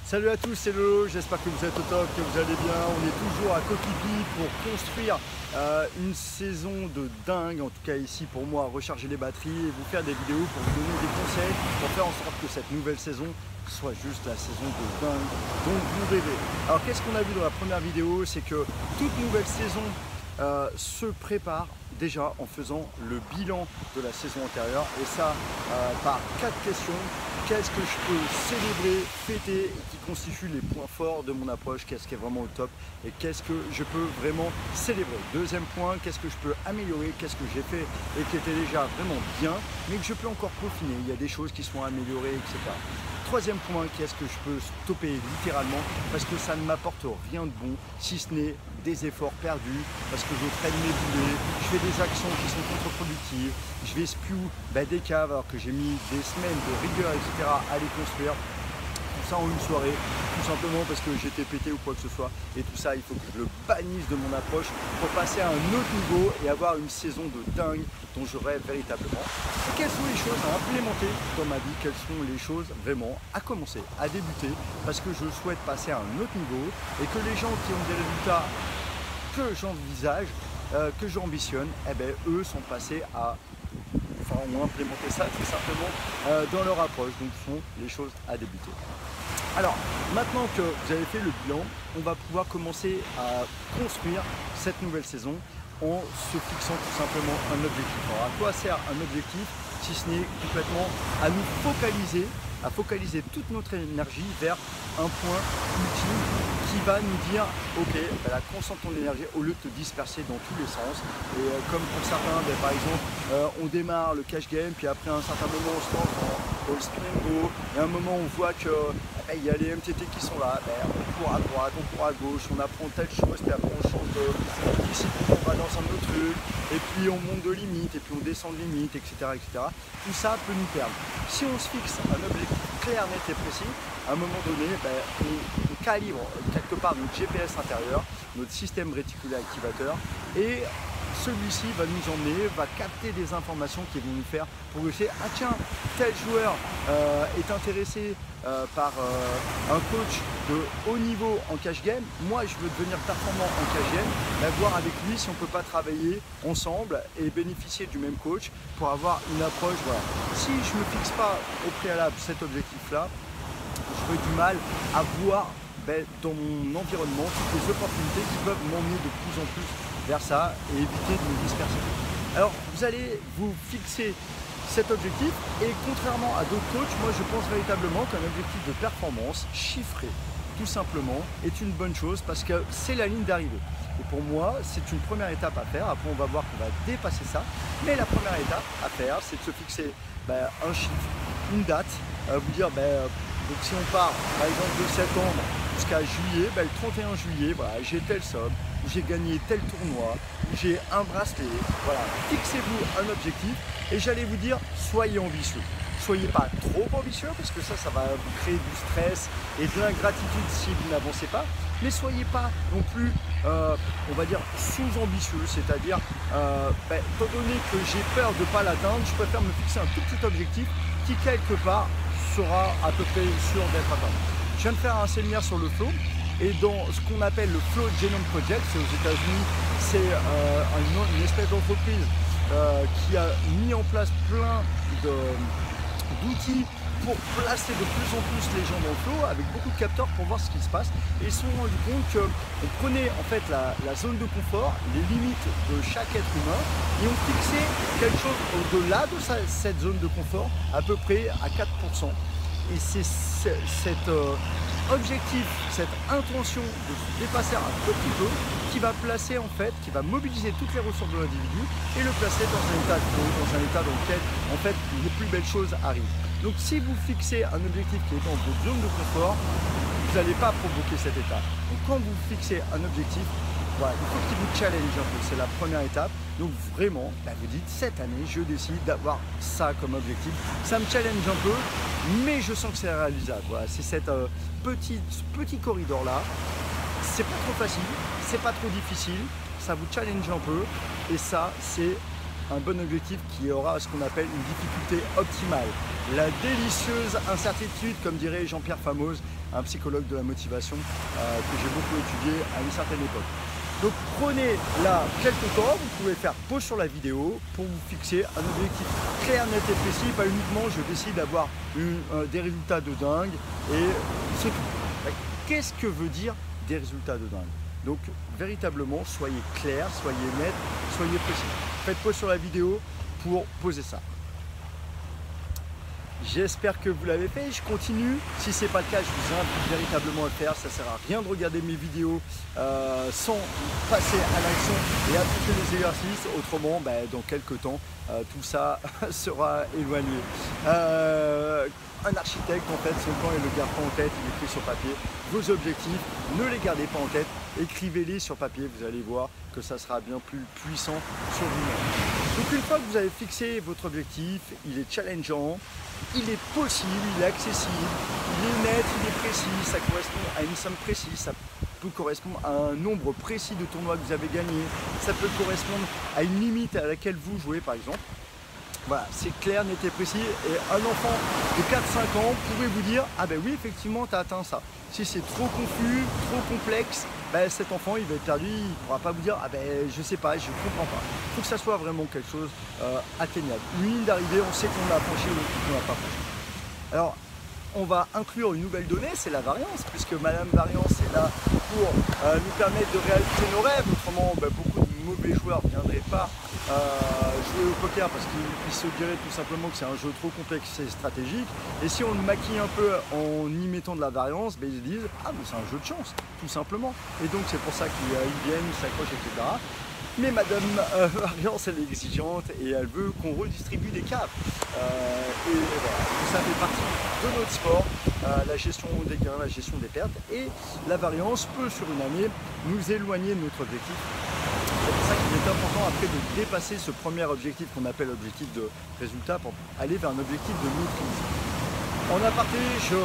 Salut à tous, c'est Lolo, j'espère que vous êtes au top, que vous allez bien. On est toujours à Coquille pour construire une saison de dingue, en tout cas ici pour moi, recharger les batteries et vous faire des vidéos pour vous donner des conseils pour faire en sorte que cette nouvelle saison soit juste la saison de dingue dont vous rêvez. Alors qu'est-ce qu'on a vu dans la première vidéo? C'est que toute nouvelle saison se prépare déjà en faisant le bilan de la saison antérieure et ça par 4 questions. Qu'est-ce que je peux célébrer, fêter et qui constituent les points forts de mon approche? Qu'est-ce qui est vraiment au top et qu'est-ce que je peux vraiment célébrer? Deuxième point, qu'est-ce que je peux améliorer? Qu'est-ce que j'ai fait et qui était déjà vraiment bien mais que je peux encore peaufiner? Il y a des choses qui sont améliorées, etc. Troisième point, qu'est-ce que je peux stopper littéralement parce que ça ne m'apporte rien de bon si ce n'est des efforts perdus, parce que je traîne mes boulets, je fais des actions qui sont contre-productives, je vais spew des caves alors que j'ai mis des semaines de rigueur, etc. à les construire. Tout ça en une soirée, tout simplement parce que j'étais pété ou quoi que ce soit. Et tout ça, il faut que je le bannisse de mon approche pour passer à un autre niveau et avoir une saison de dingue dont je rêve véritablement. Et quelles sont les choses à implémenter dans ma vie? Quelles sont les choses vraiment à commencer, à débuter? Parce que je souhaite passer à un autre niveau et que les gens qui ont des résultats que j'envisage, que j'ambitionne, eux sont passés à ont implémenté ça tout simplement dans leur approche, donc ce sont les choses à débuter. Alors maintenant que vous avez fait le bilan, on va pouvoir commencer à construire cette nouvelle saison en se fixant tout simplement un objectif. Alors à quoi sert un objectif si ce n'est complètement à nous focaliser, à focaliser toute notre énergie vers un point ultime qui va nous dire ok, concentre ton énergie au lieu de te disperser dans tous les sens. Et comme pour certains, par exemple, on démarre le cash game, puis après un certain moment on se lance dans le spinning go, et à un moment on voit que il y a les MTT qui sont là, on court à droite, on court à gauche, on apprend telle chose, puis après on change de discipline, on va dans un autre truc, et puis on monte de limite, et puis on descend de limite, etc., etc. Tout ça peut nous perdre. Si on se fixe un objectif clair, net et précis, à un moment donné, on calibre quelque part notre GPS intérieur, notre système réticulé activateur, et celui-ci va nous emmener, va capter des informations qui vont nous faire progresser. Ah tiens, tel joueur est intéressé par un coach de haut niveau en cash game. Moi, je veux devenir performant en cash game. Voir avec lui si on ne peut pas travailler ensemble et bénéficier du même coach pour avoir une approche. Voilà. Si je ne me fixe pas au préalable cet objectif-là, j'aurai du mal à voir dans mon environnement toutes les opportunités qui peuvent m'emmener de plus en plus vers ça et éviter de me disperser. Alors vous allez vous fixer cet objectif et contrairement à d'autres coachs, moi je pense véritablement qu'un objectif de performance chiffré tout simplement est une bonne chose parce que c'est la ligne d'arrivée. Et pour moi, c'est une première étape à faire. Après, on va voir qu'on va dépasser ça. Mais la première étape à faire, c'est de se fixer un chiffre, une date, vous dire donc si on part par exemple de septembre jusqu'à juillet, le 31 juillet, voilà, j'ai telle somme, j'ai gagné tel tournoi, j'ai un bracelet, voilà. Fixez-vous un objectif et j'allais vous dire, soyez ambitieux. Soyez pas trop ambitieux parce que ça va vous créer du stress et de l'ingratitude si vous n'avancez pas, mais soyez pas non plus, on va dire, sous-ambitieux, c'est-à-dire, étant donné que j'ai peur de ne pas l'atteindre, je préfère me fixer un tout petit objectif qui quelque part sera à peu près sûr d'être atteint. Je viens de faire un séminaire sur le flow et dans ce qu'on appelle le Flow Genome Project, c'est aux États-Unis, c'est une espèce d'entreprise qui a mis en place plein d'outils pour placer de plus en plus les gens dans le flow avec beaucoup de capteurs pour voir ce qui se passe et ils se sont rendus compte qu'on prenait en fait la zone de confort, les limites de chaque être humain et on fixait quelque chose au-delà de cette zone de confort à peu près à 4%. Et c'est cet objectif, cette intention de se dépasser un tout petit peu qui va placer en fait, qui va mobiliser toutes les ressources de l'individu et le placer dans un état de flow, dans un état dans lequel en fait les plus belles choses arrivent. Donc si vous fixez un objectif qui est dans votre zone de confort, vous n'allez pas provoquer cet état. Donc quand vous fixez un objectif, voilà, il faut qu'il vous challenge un peu, c'est la première étape. Donc vraiment, vous dites cette année, je décide d'avoir ça comme objectif. Ça me challenge un peu, mais je sens que c'est réalisable. Voilà, c'est cette petit corridor là. C'est pas trop facile, c'est pas trop difficile, ça vous challenge un peu, et ça c'est un bon objectif qui aura ce qu'on appelle une difficulté optimale. La délicieuse incertitude, comme dirait Jean-Pierre Famose, un psychologue de la motivation que j'ai beaucoup étudié à une certaine époque. Donc prenez là quelques temps, vous pouvez faire pause sur la vidéo pour vous fixer un objectif clair, net et précis, pas uniquement je décide d'avoir des résultats de dingue et c'est tout. Qu'est-ce que veut dire des résultats de dingue? Donc véritablement soyez clair, soyez net, soyez précis. Faites pause sur la vidéo pour poser ça. J'espère que vous l'avez fait, je continue. Si ce n'est pas le cas, je vous invite véritablement à le faire. Ça ne sert à rien de regarder mes vidéos sans passer à l'action et appliquer les exercices. Autrement, dans quelques temps, tout ça sera éloigné. Un architecte, en fait, son plan, il le garde pas en tête, il écrit sur papier. Vos objectifs, ne les gardez pas en tête, écrivez-les sur papier, vous allez voir que ça sera bien plus puissant sur vous-même. Donc une fois que vous avez fixé votre objectif, il est challengeant, il est possible, il est accessible, il est net, il est précis, ça correspond à une somme précise, ça peut correspondre à un nombre précis de tournois que vous avez gagné, ça peut correspondre à une limite à laquelle vous jouez par exemple. Voilà, c'est clair, net et précis, et un enfant de 4-5 ans pourrait vous dire « Ah ben oui, effectivement, tu as atteint ça ». Si c'est trop confus, trop complexe, cet enfant, il va être perdu, il ne pourra pas vous dire « Ah ben, je sais pas, je ne comprends pas ». Il faut que ça soit vraiment quelque chose atteignable. Une ligne d'arrivée, on sait qu'on l'a franchi ou qu'on l'a pas franchi. Alors, on va inclure une nouvelle donnée, c'est la variance, puisque Madame Variance est là pour nous permettre de réaliser nos rêves. Autrement, beaucoup de mauvais joueurs ne viendraient pas jouer au poker parce qu'ils se diraient tout simplement que c'est un jeu trop complexe et stratégique. Et si on le maquille un peu en y mettant de la variance, ils se disent « Ah, mais c'est un jeu de chance, tout simplement ». Et donc c'est pour ça qu'ils viennent, ils s'accrochent, etc. Mais Madame Variance, elle est exigeante et elle veut qu'on redistribue des caves. Et voilà, ça fait partie de notre sport, la gestion des gains, la gestion des pertes. Et la variance peut, sur une année, nous éloigner de notre objectif. C'est pour ça qu'il est important après de dépasser ce premier objectif qu'on appelle l'objectif de résultat pour aller vers un objectif de maîtrise. En aparté, je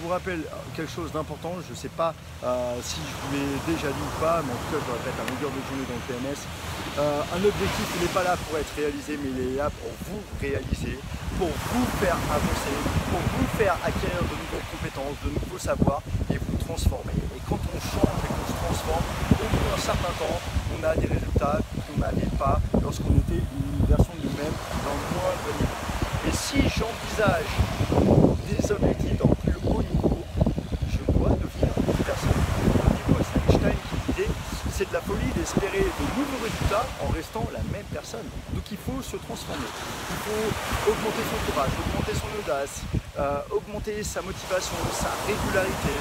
vous rappelle quelque chose d'important, je ne sais pas si je vous l'ai déjà dit ou pas, mais en tout cas je le répète à longueur de journée dans le PMS. Un objectif, il n'est pas là pour être réalisé, mais il est là pour vous réaliser, pour vous faire avancer, pour vous faire acquérir de nouvelles compétences, de nouveaux savoirs et vous transformer. Et quand on change et qu'on se transforme, au bout d'un certain temps, on a des résultats qu'on n'avait pas lorsqu'on était une version de nous-mêmes dans le moindre niveau. Et si j'envisage des objectifs dans le plus haut niveau, je dois devenir une personne de haut niveau. C'est Einstein qui disait c'est de la folie d'espérer de nouveaux résultats en restant la même personne. Donc il faut se transformer. Il faut augmenter son courage, augmenter son audace, augmenter sa motivation, sa régularité.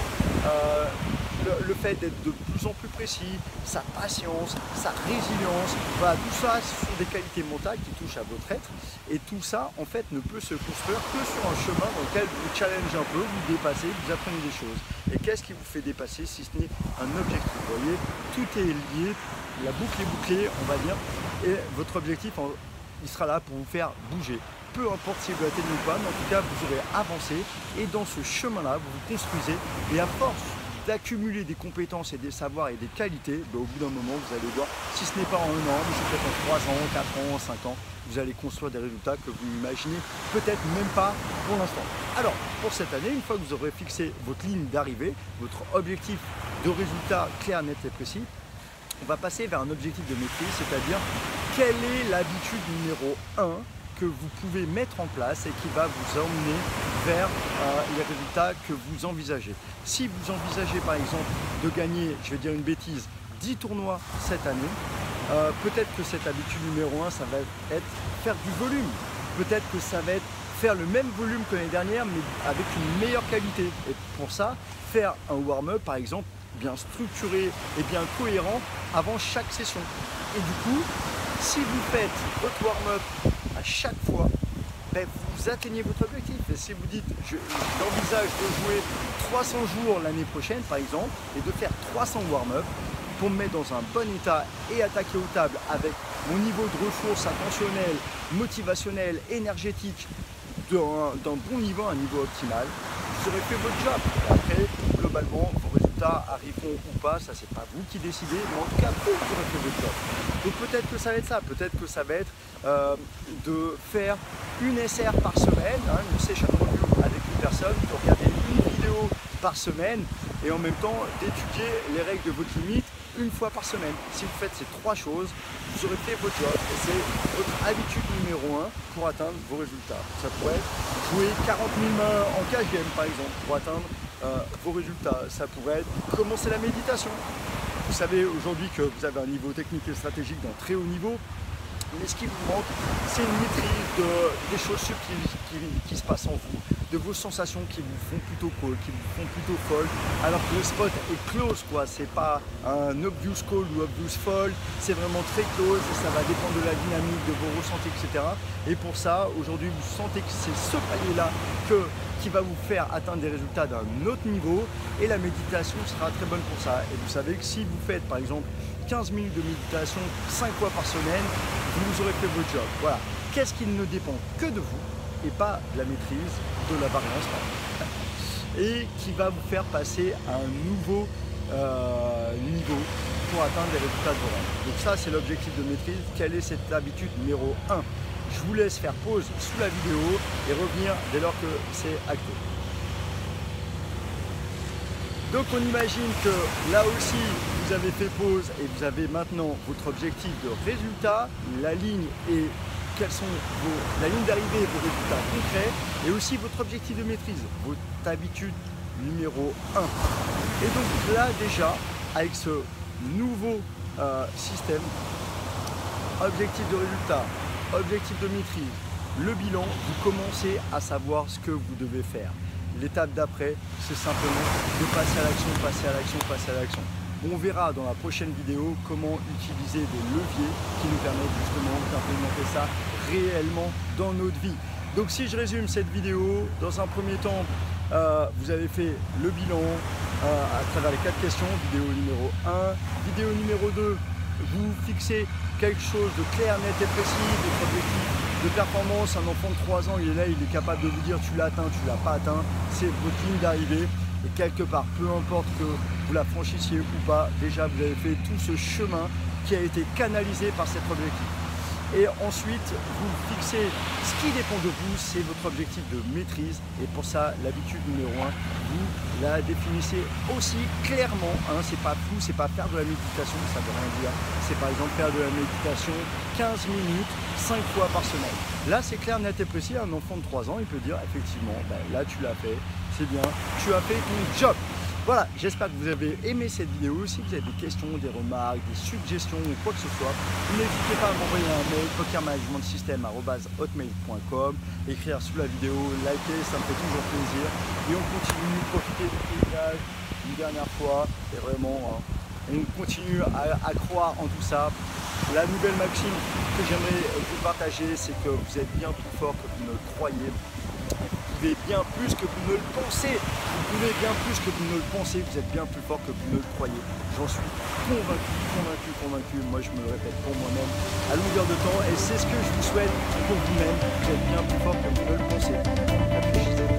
Le fait d'être de plus en plus précis, sa patience, sa résilience, voilà, tout ça, ce sont des qualités mentales qui touchent à votre être et tout ça, en fait, ne peut se construire que sur un chemin dans lequel vous challengez un peu, vous dépassez, vous apprenez des choses. Et qu'est-ce qui vous fait dépasser si ce n'est un objectif? Vous voyez, tout est lié, la boucle est bouclée, on va dire, et votre objectif, il sera là pour vous faire bouger. Peu importe si vous l'atteignez ou pas, mais en tout cas, vous aurez avancé et dans ce chemin-là, vous vous construisez et à force d'accumuler des compétences et des savoirs et des qualités, au bout d'un moment, vous allez voir, si ce n'est pas en 1 an, mais c'est peut-être en 3 ans, 4 ans, 5 ans, vous allez construire des résultats que vous n'imaginez peut-être même pas pour l'instant. Alors, pour cette année, une fois que vous aurez fixé votre ligne d'arrivée, votre objectif de résultat clair, net et précis, on va passer vers un objectif de maîtrise, c'est-à-dire quelle est l'habitude numéro 1 que vous pouvez mettre en place et qui va vous emmener vers les résultats que vous envisagez. Si vous envisagez par exemple de gagner, je vais dire une bêtise, 10 tournois cette année, peut-être que cette habitude numéro 1, ça va être faire du volume. Peut-être que ça va être faire le même volume que l'année dernière, mais avec une meilleure qualité. Et pour ça, faire un warm-up par exemple, bien structuré et bien cohérent avant chaque session. Et du coup, si vous faites votre warm-up à chaque fois, vous atteignez votre objectif. Et si vous dites, j'envisage de jouer 300 jours l'année prochaine, par exemple, et de faire 300 warm-up pour me mettre dans un bon état et attaquer aux tables avec mon niveau de ressources attentionnelles, motivationnelles, énergétiques, d'un bon niveau, un niveau optimal, vous aurez fait votre job. Et après, globalement, vos résultats arriveront ou pas, ça c'est pas vous qui décidez, mais en tout cas, vous aurez fait votre job. Donc peut-être que ça va être ça, peut-être que ça va être de faire une SR par semaine, une session review avec une personne, de regarder une vidéo par semaine et en même temps d'étudier les règles de votre limite une fois par semaine. Si vous faites ces 3 choses, vous aurez fait votre job et c'est votre habitude numéro 1 pour atteindre vos résultats. Ça pourrait être jouer 40 000 mains en cash game par exemple pour atteindre vos résultats. Ça pourrait être commencer la méditation. Vous savez aujourd'hui que vous avez un niveau technique et stratégique d'un très haut niveau, mais ce qui vous manque, c'est une maîtrise des choses subtiles qui se passent en vous, de vos sensations qui vous font plutôt cool, qui vous font plutôt fold, alors que le spot est close, quoi. C'est pas un obvious call ou obvious fold, c'est vraiment très close et ça va dépendre de la dynamique, de vos ressentis, etc. Et pour ça, aujourd'hui, vous sentez que c'est ce palier-là qui va vous faire atteindre des résultats d'un autre niveau et la méditation sera très bonne pour ça. Et vous savez que si vous faites par exemple 15 minutes de méditation 5 fois par semaine, vous aurez fait votre job. Voilà. Qu'est-ce qui ne dépend que de vous et pas de la maîtrise de la variance et qui va vous faire passer à un nouveau niveau pour atteindre les résultats de vos rêves. Donc ça, c'est l'objectif de maîtrise. Quelle est cette habitude numéro 1? Je vous laisse faire pause sous la vidéo et revenir dès lors que c'est acté. Donc on imagine que là aussi vous avez fait pause et vous avez maintenant votre objectif de résultat, la ligne et la ligne d'arrivée et vos résultats concrets et aussi votre objectif de maîtrise, votre habitude numéro 1. Et donc là déjà avec ce nouveau système, objectif de résultat, objectif de maîtrise, le bilan, vous commencez à savoir ce que vous devez faire. L'étape d'après, c'est simplement de passer à l'action, passer à l'action, passer à l'action. On verra dans la prochaine vidéo comment utiliser des leviers qui nous permettent justement d'implémenter ça réellement dans notre vie. Donc si je résume cette vidéo, dans un premier temps, vous avez fait le bilan à travers les 4 questions, vidéo numéro 1. Vidéo numéro 2, vous fixez quelque chose de clair, net et précis, votre objectif de performance. Un enfant de 3 ans, il est là, il est capable de vous dire tu l'as atteint, tu l'as pas atteint, c'est votre ligne d'arrivée. Et quelque part, peu importe que vous la franchissiez ou pas, déjà vous avez fait tout ce chemin qui a été canalisé par cet objectif. Et ensuite, vous fixez ce qui dépend de vous, c'est votre objectif de maîtrise. Et pour ça, l'habitude numéro 1, vous la définissez aussi clairement. Hein, c'est pas flou, c'est pas faire de la méditation, ça veut rien dire. C'est par exemple faire de la méditation 15 minutes, 5 fois par semaine. Là, c'est clair, net et précis. Un enfant de 3 ans, il peut dire effectivement, ben, là tu l'as fait, c'est bien, tu as fait ton job. Voilà, j'espère que vous avez aimé cette vidéo. Si vous avez des questions, des remarques, des suggestions ou quoi que ce soit, n'hésitez pas à m'envoyer un mail pokermanagementsystem@hotmail.com, écrire sous la vidéo, liker, ça me fait toujours plaisir. Et on continue, profiter du paysage une dernière fois. Et vraiment, on continue à croire en tout ça. La nouvelle maxime que j'aimerais vous partager, c'est que vous êtes bien plus fort que vous ne le croyez. Vous pouvez bien plus que vous ne le pensez. Vous pouvez bien plus que vous ne le pensez. Vous êtes bien plus fort que vous ne le croyez. J'en suis convaincu. Moi, je me le répète pour moi-même à longueur de temps. Et c'est ce que je vous souhaite pour vous-même. Vous êtes bien plus fort que vous ne le pensez. Réfléchissez.